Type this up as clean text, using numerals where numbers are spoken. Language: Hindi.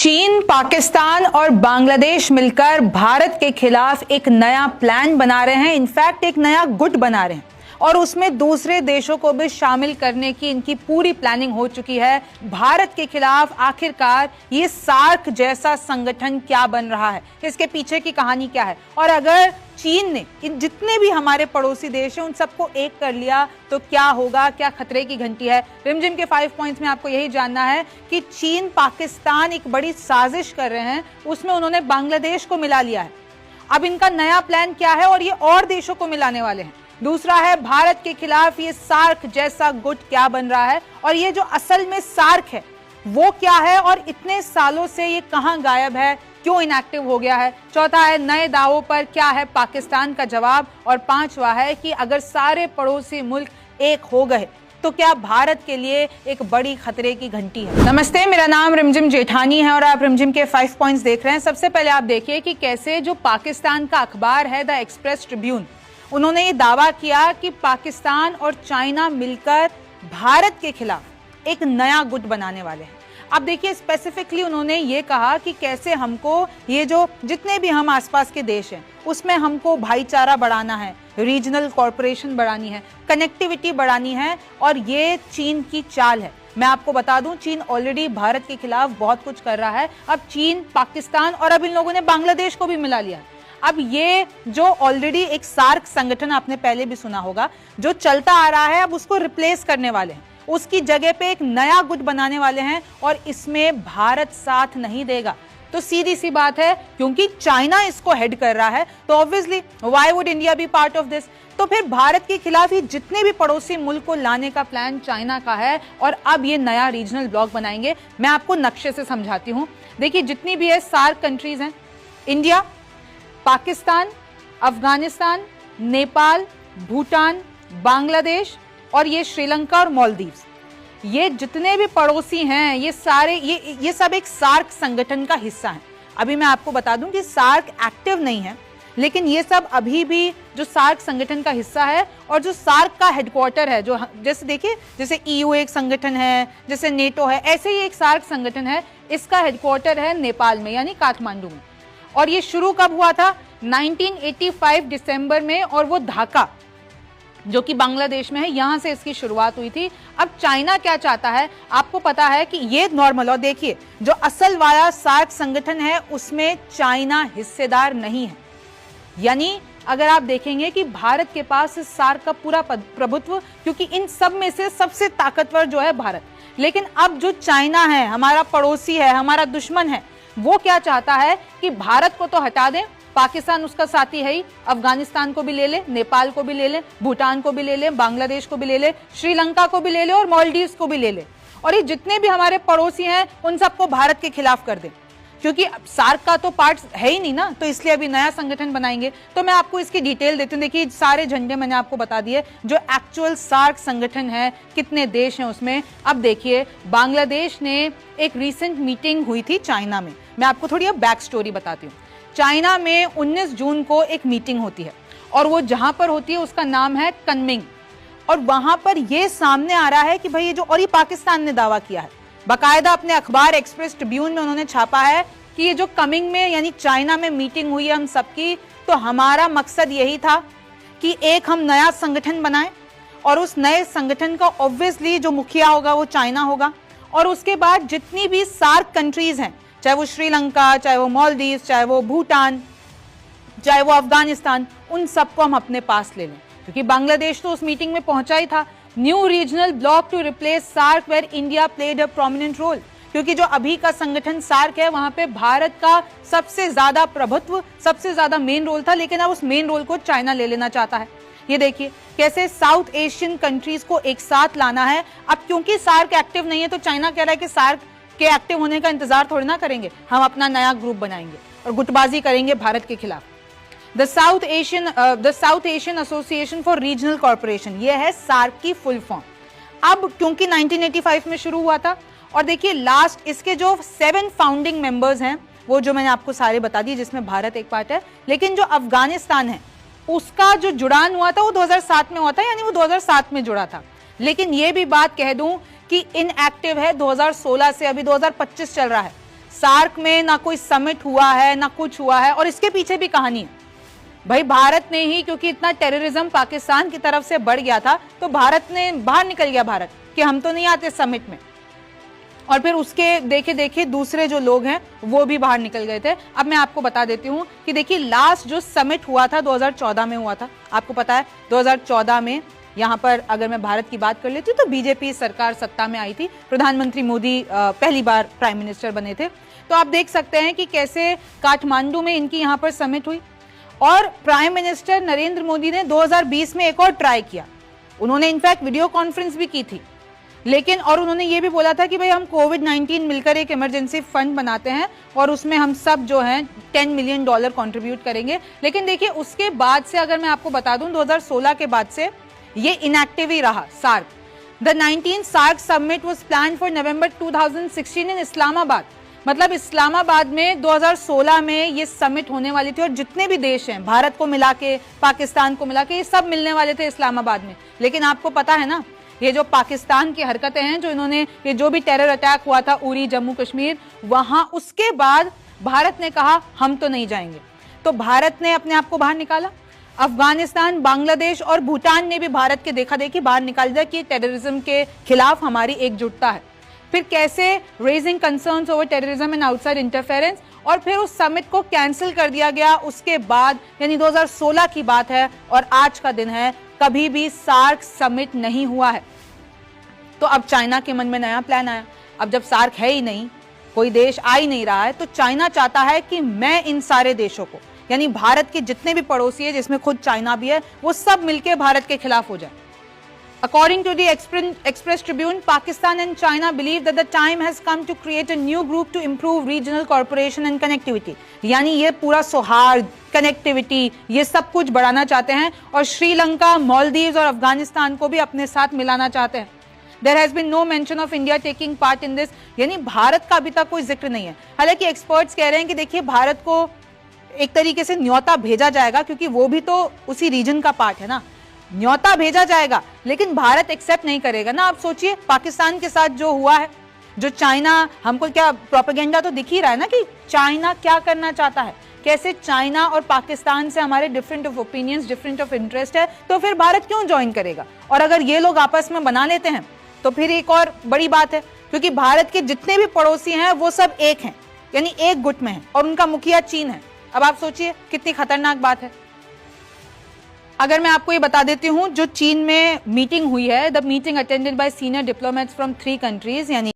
चीन, पाकिस्तान और बांग्लादेश मिलकर भारत के खिलाफ एक नया प्लान बना रहे हैं। इनफैक्ट एक नया गुट बना रहे हैं और उसमें दूसरे देशों को भी शामिल करने की इनकी पूरी प्लानिंग हो चुकी है। भारत के खिलाफ आखिरकार ये सार्क जैसा संगठन क्या बन रहा है, इसके पीछे की कहानी क्या है, और अगर चीन ने इन जितने भी हमारे पड़ोसी देश हैं उन सबको एक कर लिया तो क्या होगा, क्या खतरे की घंटी है। रिमझिम के 5 पॉइंट्स में आपको यही जानना है कि चीन पाकिस्तान एक बड़ी साजिश कर रहे हैं, उसमें उन्होंने बांग्लादेश को मिला लिया है। अब इनका नया प्लान क्या है और ये और देशों को मिलाने वाले हैं। दूसरा है भारत के खिलाफ ये सार्क जैसा गुट क्या बन रहा है और ये जो असल में सार्क है वो क्या है और इतने सालों से ये कहां गायब है, क्यों इनएक्टिव हो गया है। चौथा है नए दावों पर क्या है पाकिस्तान का जवाब, और पांचवा है कि अगर सारे पड़ोसी मुल्क एक हो गए तो क्या भारत के लिए एक बड़ी खतरे की घंटी है। नमस्ते, मेरा नाम रिमझिम जेठानी है और आप रिमझिम के 5 पॉइंट्स देख रहे हैं। सबसे पहले आप देखिए कि कैसे जो पाकिस्तान का अखबार है द एक्सप्रेस ट्रिब्यून, उन्होंने ये दावा किया कि पाकिस्तान और चाइना मिलकर भारत के खिलाफ एक नया गुट बनाने वाले हैं। अब देखिए स्पेसिफिकली उन्होंने ये कहा कि कैसे हमको ये जो जितने भी हम आसपास के देश हैं उसमें हमको भाईचारा बढ़ाना है, रीजनल कॉर्पोरेशन बढ़ानी है, कनेक्टिविटी बढ़ानी है, और ये चीन की चाल है। मैं आपको बता दूं चीन ऑलरेडी भारत के खिलाफ बहुत कुछ कर रहा है। अब चीन, पाकिस्तान और अब इन लोगों ने बांग्लादेश को भी मिला लिया है। अब ये जो ऑलरेडी एक सार्क संगठन आपने पहले भी सुना होगा जो चलता आ रहा है, अब उसको रिप्लेस करने वाले हैं, उसकी जगह पे एक नया गुट बनाने वाले हैं और इसमें भारत साथ नहीं देगा। तो सीधी सी बात है, क्योंकि चाइना इसको हेड कर रहा है तो obviously why would India be part of this. तो फिर भारत के खिलाफ ही जितने भी पड़ोसी मुल्क को लाने का प्लान चाइना का है और अब ये नया रीजनल ब्लॉक बनाएंगे। मैं आपको नक्शे से समझाती हूँ। देखिए जितनी भी है सार्क कंट्रीज हैं, इंडिया, पाकिस्तान, अफगानिस्तान, नेपाल, भूटान, बांग्लादेश और ये श्रीलंका और मालदीव्स, ये जितने भी पड़ोसी हैं ये सारे ये सब एक सार्क संगठन का हिस्सा हैं। अभी मैं आपको बता दूं कि सार्क एक्टिव नहीं है, लेकिन ये सब अभी भी जो सार्क संगठन का हिस्सा है और जो सार्क का हेडक्वार्टर है, जो जैसे देखिए जैसे EU एक संगठन है, जैसे नेटो है, ऐसे ही एक सार्क संगठन है। इसका हेडक्वार्टर है नेपाल में यानी काठमांडू में, और ये शुरू कब हुआ था 1985 दिसंबर में, और वो ढाका जो कि बांग्लादेश में है, यहां से इसकी शुरुआत हुई थी। अब चाइना क्या चाहता है आपको पता है कि ये नॉर्मल, और देखिए जो असल वाला सार्क संगठन है उसमें चाइना हिस्सेदार नहीं है। यानी अगर आप देखेंगे कि भारत के पास इस सार्क का पूरा प्रभुत्व, क्योंकि इन सब में से सबसे ताकतवर जो है भारत, लेकिन अब जो चाइना है हमारा पड़ोसी है, हमारा दुश्मन है, वो क्या चाहता है कि भारत को तो हटा दें, पाकिस्तान उसका साथी है ही, अफगानिस्तान को भी ले ले, नेपाल को भी ले ले, भूटान को भी ले ले, बांग्लादेश को भी ले ले, श्रीलंका को भी ले ले और मालदीव्स को भी ले ले, और ये जितने भी हमारे पड़ोसी हैं उन सबको भारत के खिलाफ कर दे। क्योंकि सार्क का तो पार्ट है ही नहीं ना, तो इसलिए अभी नया संगठन बनाएंगे। तो मैं आपको इसकी डिटेल देती हूँ। देखिए सारे झंडे मैंने आपको बता दिए जो एक्चुअल सार्क संगठन है, कितने देश हैं उसमें। अब देखिए बांग्लादेश ने एक रिसेंट मीटिंग हुई थी चाइना में, मैं आपको थोड़ी अब बैक स्टोरी बताती हूँ। चाइना में 19 जून को एक मीटिंग होती है और वो जहां पर होती है उसका नाम है कनमिंग, और वहां पर ये सामने आ रहा है कि भाई ये जो, और ये पाकिस्तान ने दावा किया है बाकायदा अपने अखबार एक्सप्रेस ट्रिब्यून में उन्होंने छापा है कि ये जो कमिंग में यानी चाइना में मीटिंग हुई है हम सबकी, तो हमारा मकसद यही था कि एक हम नया संगठन बनाएं और उस नए संगठन का ऑब्वियसली जो मुखिया होगा वो चाइना होगा, और उसके बाद जितनी भी सार्क कंट्रीज हैं, चाहे वो श्रीलंका, चाहे वो मालदीव्स, चाहे वो भूटान, चाहे वो अफगानिस्तान, उन सबको हम अपने पास ले लें। क्योंकि बांग्लादेश तो उस मीटिंग में पहुंचा ही था। New regional block to replace SAARC where India played a prominent role, क्योंकि जो अभी का संगठन सार्क है वहां पे भारत का सबसे ज्यादा प्रभुत्व, सबसे ज्यादा मेन रोल था, लेकिन अब उस मेन रोल को चाइना ले लेना चाहता है। ये देखिए कैसे साउथ एशियन कंट्रीज को एक साथ लाना है। अब क्योंकि सार्क एक्टिव नहीं है तो चाइना कह रहा है कि सार्क के एक्टिव होने का इंतजार थोड़ी ना करेंगे, हम अपना नया ग्रुप बनाएंगे और गुटबाजी करेंगे भारत के खिलाफ। The south Asian association for regional corporation, ये है सार्क की फुल फॉर्म। अब क्योंकि 1985 में शुरू हुआ था, और देखिए लास्ट इसके जो 7 फाउंडिंग मेंबर्स हैं वो जो मैंने आपको सारे बता दिए, जिसमें भारत एक पार्ट है, लेकिन जो अफगानिस्तान है उसका जो जुड़ान हुआ था वो 2007 में हुआ था, यानी वो 2007 में जुड़ा था। लेकिन ये भी बात कह दूं कि इनएक्टिव है 2016 से, अभी 2025 चल रहा है। सार्क में ना कोई समिट हुआ है ना कुछ हुआ है, और इसके पीछे भी कहानी है। भाई भारत ने ही, क्योंकि इतना टेररिज्म पाकिस्तान की तरफ से बढ़ गया था, तो भारत ने बाहर निकल गया भारत कि हम तो नहीं आते समिट में, और फिर उसके देखे देखे दूसरे जो लोग हैं वो भी बाहर निकल गए थे। अब मैं आपको बता देती हूँ कि देखिए लास्ट जो समिट हुआ था 2014 में हुआ था। आपको पता है 2014 में यहाँ पर अगर मैं भारत की बात कर लेती हूँ तो बीजेपी सरकार सत्ता में आई थी, प्रधानमंत्री मोदी पहली बार प्राइम मिनिस्टर बने थे। तो आप देख सकते हैं कि कैसे काठमांडू में इनकी यहाँ पर समिट हुई, और प्राइम मिनिस्टर नरेंद्र मोदी ने 2020 में एक और ट्राई किया। उन्होंने इनफैक्ट वीडियो कॉन्फ्रेंस भी की थी, लेकिन और उन्होंने ये भी बोला था कि भाई हम कोविड-19 मिलकर एक इमरजेंसी फंड बनाते हैं और उसमें हम सब जो हैं $10 मिलियन कंट्रीब्यूट करेंगे। लेकिन देखिए उसके बाद से अगर मैं आपको बता दूं 2016 के बाद से ये इनएक्टिव ही रहा SAARC. The 19th SAARC summit was planned for November 2016 in Islamabad. मतलब इस्लामाबाद में 2016 में ये समिट होने वाली थी, और जितने भी देश हैं भारत को मिला के, पाकिस्तान को मिला के, ये सब मिलने वाले थे इस्लामाबाद में। लेकिन आपको पता है ना, ये जो पाकिस्तान की हरकतें हैं, जो इन्होंने ये जो भी टेरर अटैक हुआ था उरी जम्मू कश्मीर, वहां उसके बाद भारत ने कहा हम तो नहीं जाएंगे। तो भारत ने अपने आप को बाहर निकाला। अफगानिस्तान, बांग्लादेश और भूटान ने भी भारत के देखा देखी बाहर निकाल दिया कि टेररिज्म के खिलाफ हमारी एकजुटता है। फिर कैसे raising concerns over terrorism and outside interference, और फिर उस समिट को कैंसिल कर दिया गया। उसके बाद यानी 2016 की बात है और आज का दिन है, कभी भी सार्क समिट नहीं हुआ है। तो अब चाइना के मन में नया प्लान आया। अब जब सार्क है ही नहीं, कोई देश आ ही नहीं रहा है, तो चाइना चाहता है कि मैं इन सारे देशों को, यानी भारत के जितने भी पड़ोसी है जिसमें खुद चाइना भी है, वो सब मिलकर भारत के खिलाफ हो जाए। According to the Express Tribune, Pakistan and China believe that the time has come to create a new group to improve regional cooperation and connectivity. यानी ये पूरा सौहार्द, कनेक्टिविटी, ये सब कुछ बढ़ाना चाहते हैं, और श्रीलंका, मालदीव्स और अफगानिस्तान को भी अपने साथ मिलाना चाहते हैं। There has been no mention of India taking part in this. यानी भारत का अभी तक कोई जिक्र नहीं है। हालांकि एक्सपर्ट्स कह रहे हैं कि देखिए भारत को एक तरीके से न्योता भेजा जाएगा, क्योंकि वो भी तो उसी रीजन का पार्ट है ना। न्योता भेजा जाएगा, लेकिन भारत एक्सेप्ट नहीं करेगा ना। आप सोचिए पाकिस्तान के साथ जो हुआ है, जो चाइना, हमको क्या प्रोपेगेंडा तो दिख ही रहा है ना कि चाइना क्या करना चाहता है, कैसे चाइना और पाकिस्तान से हमारे different of opinions, different of interest है, तो फिर भारत क्यों ज्वाइन करेगा। और अगर ये लोग आपस में बना लेते हैं तो फिर एक और बड़ी बात है, क्योंकि भारत के जितने भी पड़ोसी हैं वो सब एक हैं, यानी एक गुट में है, और उनका मुखिया चीन है। अब आप सोचिए कितनी खतरनाक बात है। अगर मैं आपको ये बता देती हूँ, जो चीन में मीटिंग हुई है, the meeting attended by senior diplomats from 3 countries, यानी